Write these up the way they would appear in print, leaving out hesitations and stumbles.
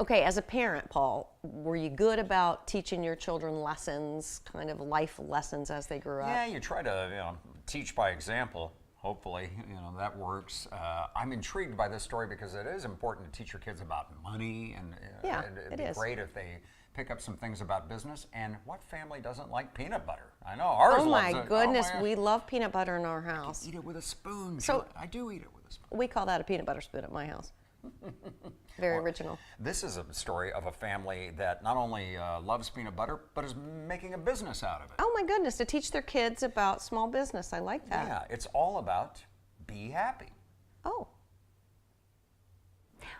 Okay, as a parent, Paul, were you good about teaching your children lessons, kind of life lessons as they grew up? Yeah, you try to teach by example. Hopefully, that works. I'm intrigued by this story because it is important to teach your kids about money, and Yeah, it'd it be is. great if they pick up some things about business. And what family doesn't like peanut butter? I know ours Oh loves my it. goodness, Oh my we love peanut butter in our house. Eat it with a spoon. So- I do eat it with a spoon. We call that a peanut butter spoon at my house. Very original. This is a story of a family that not only loves peanut butter, but is making a business out of it. Oh my goodness, to teach their kids about small business. I like that. Yeah, it's all about be happy. Oh.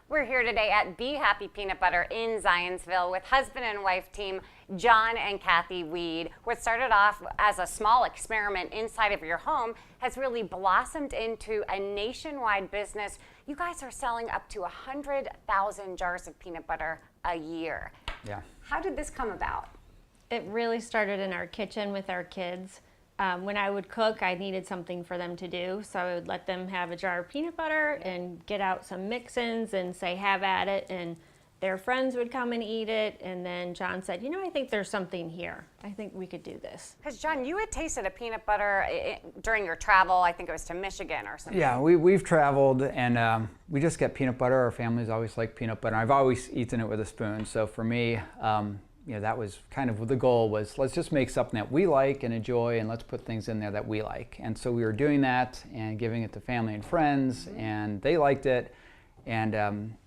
We're here today at Be Happy Peanut Butter in Zionsville with husband and wife team John and Kathy Weed. What started off as a small experiment inside of your home has really blossomed into a nationwide business. You guys are selling up to 100,000 jars of peanut butter a year. Yeah. How did this come about? It really started in our kitchen with our kids. When I would cook, I needed something for them to do, so I would let them have a jar of peanut butter and get out some mix-ins and say, have at it, and their friends would come and eat it, and then John said, I think there's something here. I think we could do this. Because John, you had tasted a peanut butter during your travel. I think it was to Michigan or something. Yeah, we've traveled, and we just get peanut butter. Our family's always liked peanut butter. I've always eaten it with a spoon, so for me, that was kind of the goal, was let's just make something that we like and enjoy, and let's put things in there that we like. And so we were doing that and giving it to family and friends, and they liked it. And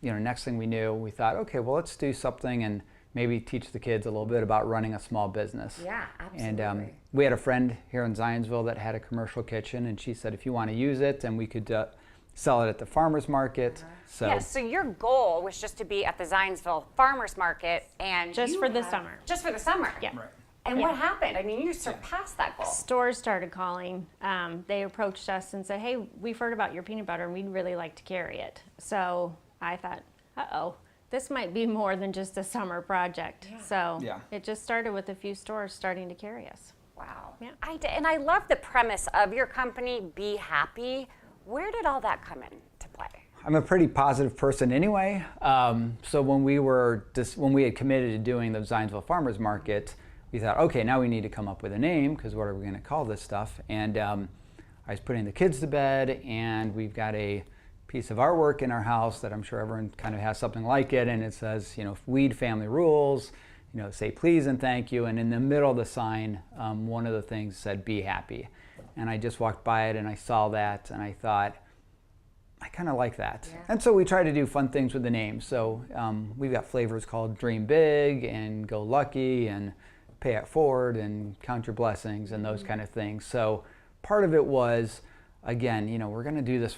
next thing we knew, we thought, okay, well, let's do something and maybe teach the kids a little bit about running a small business. Yeah, absolutely. And we had a friend here in Zionsville that had a commercial kitchen, and she said, if you want to use it, then we could sell it at the farmer's market. So your goal was just to be at the Zionsville Farmers Market, and Just for the summer. Just for the summer. Yeah. Right. And what happened? I mean, you surpassed that goal. Stores started calling. They approached us and said, hey, we've heard about your peanut butter and we'd really like to carry it. So I thought, uh-oh, this might be more than just a summer project. Yeah. So Yeah. it just started with a few stores starting to carry us. Wow. Yeah. And I love the premise of your company, Be Happy. Where did all that come into play? I'm a pretty positive person anyway. So when we had committed to doing the Zionsville Farmers Market, we thought, okay, now we need to come up with a name, because what are we going to call this stuff? And I was putting the kids to bed, and we've got a piece of artwork in our house that I'm sure everyone kind of has something like it, and it says, Weed family rules, say please and thank you. And in the middle of the sign, one of the things said, be happy. And I just walked by it and I saw that, and I thought, I kind of like that. Yeah. And so we try to do fun things with the name. So we've got flavors called Dream Big and Go Lucky and Pay It Forward and Count Your Blessings and those kind of things. So part of it was, again, we're going to do this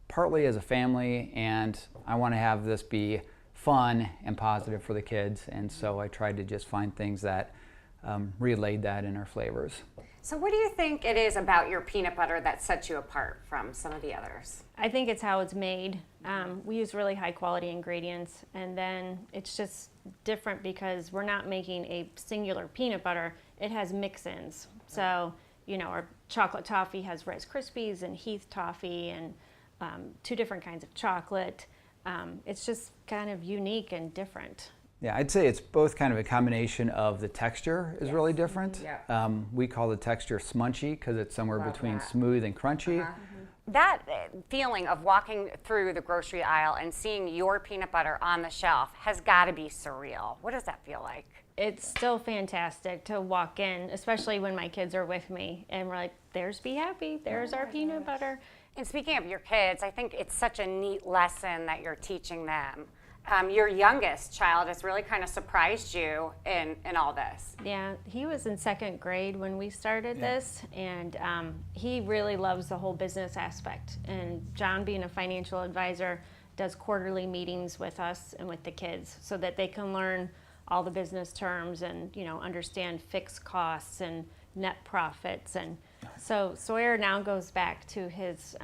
partly as a family, and I want to have this be fun and positive for the kids. And so I tried to just find things that relayed that in our flavors. So what do you think it is about your peanut butter that sets you apart from some of the others? I think it's how it's made. We use really high quality ingredients, and then it's just different because we're not making a singular peanut butter. It has mix-ins. So, our chocolate toffee has Rice Krispies and Heath toffee and 2 different kinds of chocolate. It's just kind of unique and different. Yeah, I'd say it's both kind of a combination of the texture is really different. Yeah. We call the texture smunchy because it's somewhere between smooth and crunchy. That feeling of walking through the grocery aisle and seeing your peanut butter on the shelf has got to be surreal. What does that feel like? It's still fantastic to walk in, especially when my kids are with me, and we're like, there's Be Happy, there's our peanut butter. And speaking of your kids, I think it's such a neat lesson that you're teaching them. Your youngest child has really kind of surprised you in all this. Yeah, he was in 2nd grade when we started this, and he really loves the whole business aspect. And John, being a financial advisor, does quarterly meetings with us and with the kids so that they can learn all the business terms and understand fixed costs and net profits. And so Sawyer now goes back to his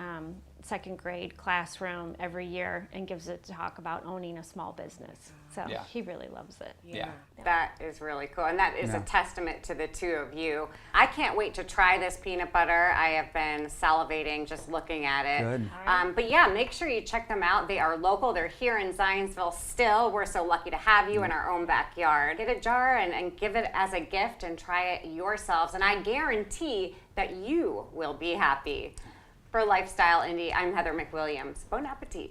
second grade classroom every year and gives a talk about owning a small business. So Yeah. he really loves it. Yeah. That is really cool, and that is Yeah. a testament to the two of you. I can't wait to try this peanut butter. I have been salivating just looking at it. Good. But yeah, make sure you check them out. They are local. They're here in Zionsville still. We're so lucky to have you in our own backyard. Get a jar and give it as a gift and try it yourselves, and I guarantee that you will be happy. For Lifestyle Indy, I'm Heather McWilliams. Bon appetit.